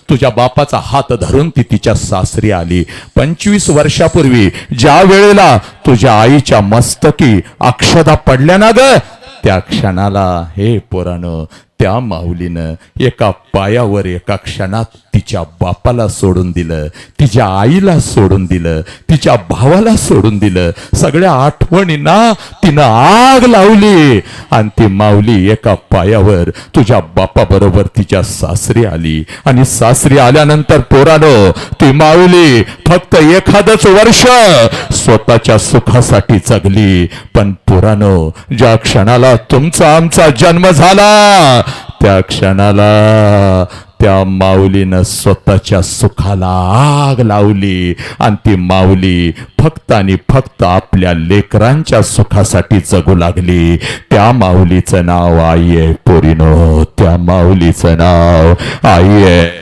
तुझ्या बापाचा हात धरून ती तिच्या सासरी आली. 25 वर्षापूर्वी ज्या वेळेला तुझ्या आईच्या मस्तकी अक्षदा पडल्या ना ग, त्या क्षणाला हे पोरानं त्या माऊलीनं एका पायावर एका क्षणात तिच्या बापाला सोडून दिलं, तिच्या आईला सोडून दिलं, तिच्या भावाला सोडून दिलं. सगळ्या आठवणींना तिनं आग लावली आणि ती माऊली एका पायावर तुझ्या बापाबरोबर तिच्या सासरी आली. आणि सासरी आल्यानंतर पोरानो ती माऊली फक्त एखादच वर्ष स्वतःच्या सुखासाठी जगली. पण पोरानो ज्या क्षणाला तुमचा आमचा जन्म झाला त्या क्षणाला त्या माऊलीनं स्वतःच्या सुखाला आग लावली आणि ती माऊली फक्त आणि फक्त आपल्या लेकरांच्या सुखासाठी जगू लागली. त्या माऊलीचं नाव आई आहे पोरीनो, त्या माऊलीचं नाव आई आहे.